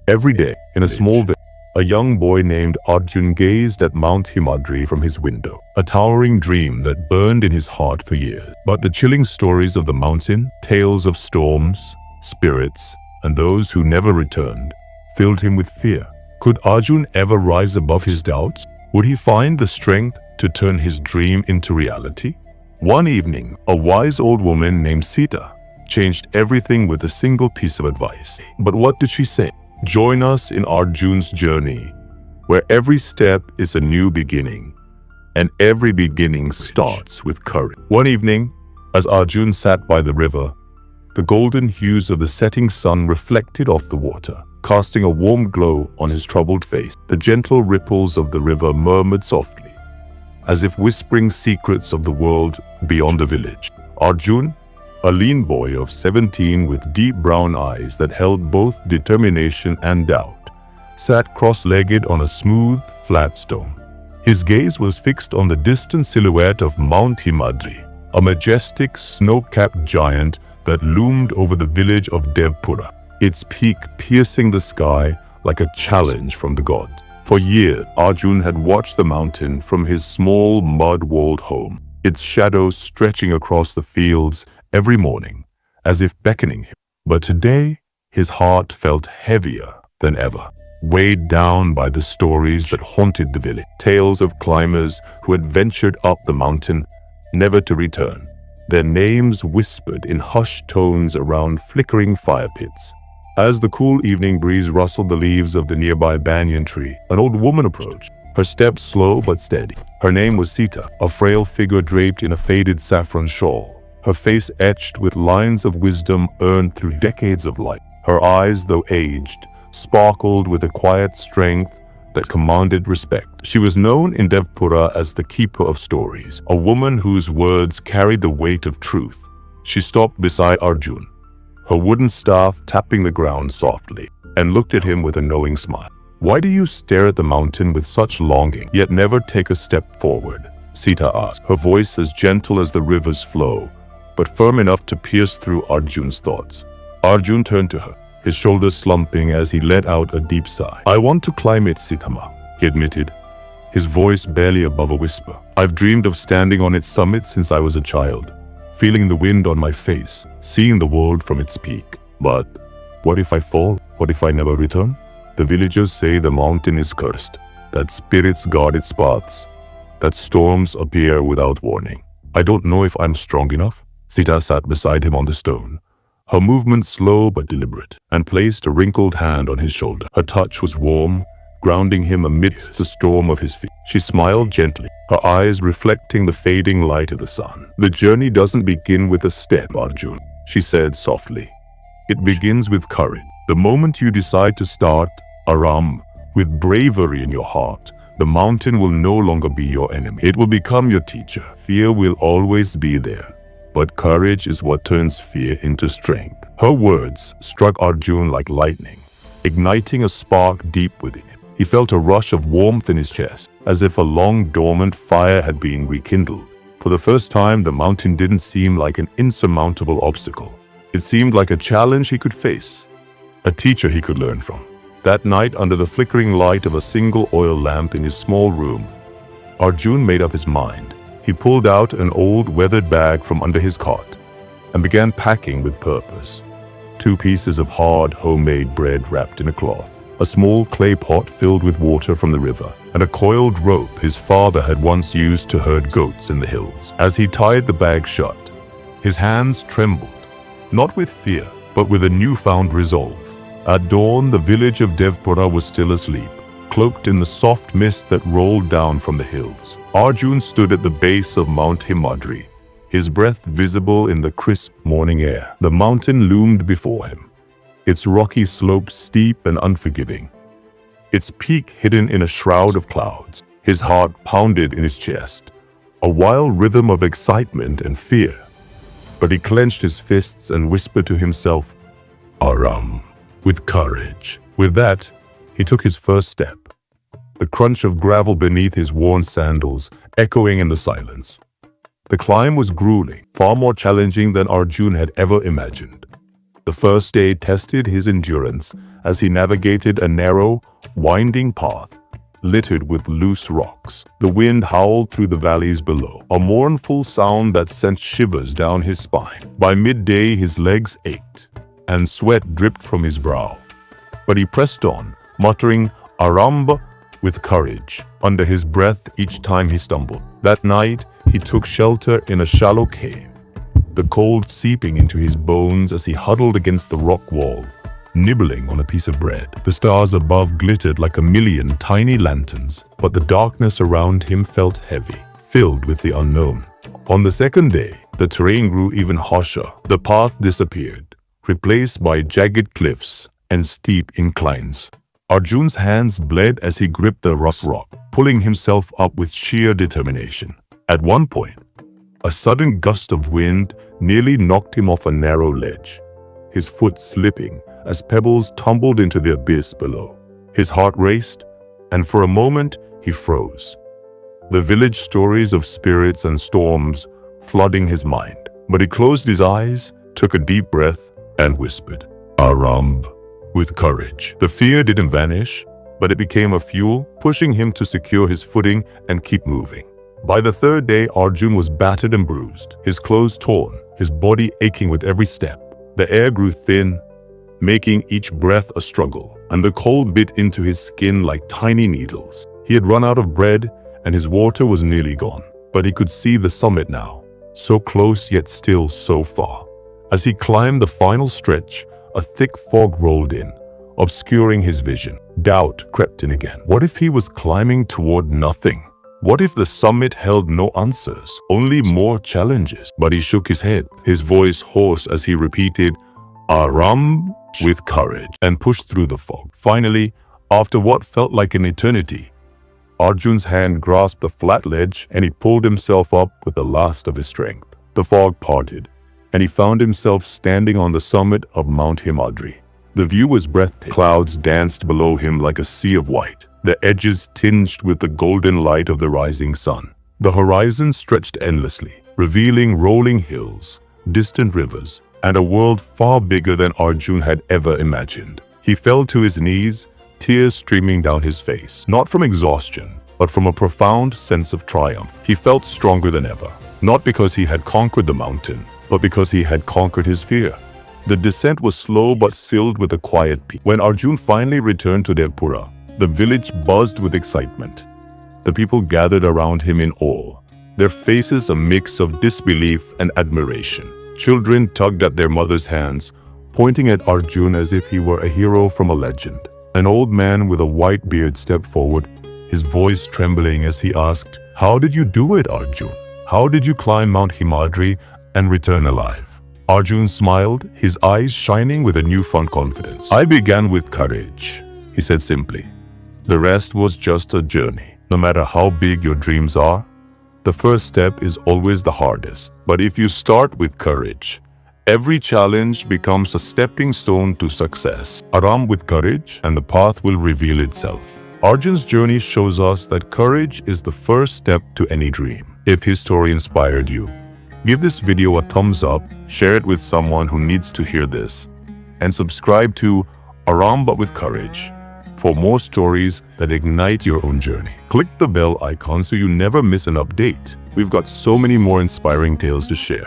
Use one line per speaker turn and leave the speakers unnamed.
Every day, in a small village, a young boy named Arjun gazed at Mount Himadri from his window, a towering dream that burned in his heart for years. But the chilling stories of the mountain, tales of storms, spirits, and those who never returned, filled him with fear. Could Arjun ever rise above his doubts? Would he find the strength to turn his dream into reality? One evening, a wise old woman named Sita changed everything with a single piece of advice. But what did she say? Join us in Arjun's journey, where every step is a new beginning, and every beginning starts with courage. One evening, as Arjun sat by the river, the golden hues of the setting sun reflected off the water, casting a warm glow on his troubled face. The gentle ripples of the river murmured softly, as if whispering secrets of the world beyond the village. Arjun, a lean boy of 17 with deep brown eyes that held both determination and doubt, sat cross-legged on a smooth, flat stone. His gaze was fixed on the distant silhouette of Mount Himadri, a majestic, snow-capped giant that loomed over the village of Devpura, its peak piercing the sky like a challenge from the gods. For years, Arjun had watched the mountain from his small, mud-walled home, its shadows stretching across the fields every morning, as if beckoning him. But today, his heart felt heavier than ever, weighed down by the stories that haunted the village. Tales of climbers who had ventured up the mountain, never to return, their names whispered in hushed tones around flickering fire pits. As the cool evening breeze rustled the leaves of the nearby banyan tree, an old woman approached, her steps slow but steady. Her name was Sita, a frail figure draped in a faded saffron shawl, her face etched with lines of wisdom earned through decades of life. Her eyes, though aged, sparkled with a quiet strength that commanded respect. She was known in Devpura as the keeper of stories, a woman whose words carried the weight of truth. She stopped beside Arjun, her wooden staff tapping the ground softly, and looked at him with a knowing smile. "Why do you stare at the mountain with such longing, yet never take a step forward?" Sita asked, her voice as gentle as the river's flow, but firm enough to pierce through Arjun's thoughts. Arjun turned to her, his shoulders slumping as he let out a deep sigh. "I want to climb it, Sitama," he admitted, his voice barely above a whisper. "I've dreamed of standing on its summit since I was a child, feeling the wind on my face, seeing the world from its peak. But what if I fall? What if I never return? The villagers say the mountain is cursed, that spirits guard its paths, that storms appear without warning. I don't know if I'm strong enough." Sita sat beside him on the stone, her movements slow but deliberate, and placed a wrinkled hand on his shoulder. Her touch was warm, grounding him amidst the storm of his feet. She smiled gently, her eyes reflecting the fading light of the sun. "The journey doesn't begin with a step, Arjun," she said softly. "It begins with courage. The moment you decide to start, Aram, with bravery in your heart, the mountain will no longer be your enemy. It will become your teacher. Fear will always be there, but courage is what turns fear into strength." Her words struck Arjun like lightning, igniting a spark deep within him. He felt a rush of warmth in his chest, as if a long dormant fire had been rekindled. For the first time, the mountain didn't seem like an insurmountable obstacle. It seemed like a challenge he could face, a teacher he could learn from. That night, under the flickering light of a single oil lamp in his small room, Arjun made up his mind. He pulled out an old weathered bag from under his cot and began packing with purpose. 2 pieces of hard, homemade bread wrapped in a cloth, a small clay pot filled with water from the river, and a coiled rope his father had once used to herd goats in the hills. As he tied the bag shut, his hands trembled, not with fear, but with a newfound resolve. At dawn, the village of Devpura was still asleep, cloaked in the soft mist that rolled down from the hills. Arjun stood at the base of Mount Himadri, his breath visible in the crisp morning air. The mountain loomed before him, its rocky slopes steep and unforgiving, its peak hidden in a shroud of clouds. His heart pounded in his chest, a wild rhythm of excitement and fear. But he clenched his fists and whispered to himself, "Aram, with courage." With that, he took his first step, the crunch of gravel beneath his worn sandals echoing in the silence. The climb was grueling, far more challenging than Arjun had ever imagined. The first day tested his endurance as he navigated a narrow, winding path littered with loose rocks. The wind howled through the valleys below, a mournful sound that sent shivers down his spine. By midday, his legs ached, and sweat dripped from his brow. But he pressed on, muttering "Aramba" with courage under his breath each time he stumbled. That night, he took shelter in a shallow cave, the cold seeping into his bones as he huddled against the rock wall, nibbling on a piece of bread. The stars above glittered like a million tiny lanterns, but the darkness around him felt heavy, filled with the unknown. On the second day, the terrain grew even harsher. The path disappeared, replaced by jagged cliffs and steep inclines. Arjun's hands bled as he gripped the rough rock, pulling himself up with sheer determination. At one point, a sudden gust of wind nearly knocked him off a narrow ledge, his foot slipping as pebbles tumbled into the abyss below. His heart raced, and for a moment he froze, the village stories of spirits and storms flooding his mind. But he closed his eyes, took a deep breath, and whispered, "Aram," with courage. The fear didn't vanish, but it became a fuel, pushing him to secure his footing and keep moving. By the third day, Arjun was battered and bruised, his clothes torn, his body aching with every step. The air grew thin, making each breath a struggle, and the cold bit into his skin like tiny needles. He had run out of bread, and his water was nearly gone. But he could see the summit now, so close yet still so far. As he climbed the final stretch, a thick fog rolled in, obscuring his vision. Doubt crept in again. What if he was climbing toward nothing? What if the summit held no answers, only more challenges? But he shook his head, his voice hoarse as he repeated, "Aram," with courage, and pushed through the fog. Finally, after what felt like an eternity, Arjun's hand grasped the flat ledge and he pulled himself up with the last of his strength. The fog parted, and he found himself standing on the summit of Mount Himadri. The view was breathtaking. Clouds danced below him like a sea of white, the edges tinged with the golden light of the rising sun. The horizon stretched endlessly, revealing rolling hills, distant rivers, and a world far bigger than Arjun had ever imagined. He fell to his knees, tears streaming down his face, not from exhaustion, but from a profound sense of triumph. He felt stronger than ever, not because he had conquered the mountain, but because he had conquered his fear. The descent was slow but filled with a quiet peace. When Arjun finally returned to Devpura, the village buzzed with excitement. The people gathered around him in awe, their faces a mix of disbelief and admiration. Children tugged at their mothers' hands, pointing at Arjun as if he were a hero from a legend. An old man with a white beard stepped forward, his voice trembling as he asked, "How did you do it, Arjun? How did you climb Mount Himadri and return alive?" Arjun smiled, his eyes shining with a newfound confidence. "I began with courage," he said simply. "The rest was just a journey. No matter how big your dreams are, the first step is always the hardest. But if you start with courage, every challenge becomes a stepping stone to success. Aram with courage, and the path will reveal itself." Arjun's journey shows us that courage is the first step to any dream. If his story inspired you, give this video a thumbs up, share it with someone who needs to hear this, and subscribe to Aram But With Courage for more stories that ignite your own journey. Click the bell icon so you never miss an update. We've got so many more inspiring tales to share.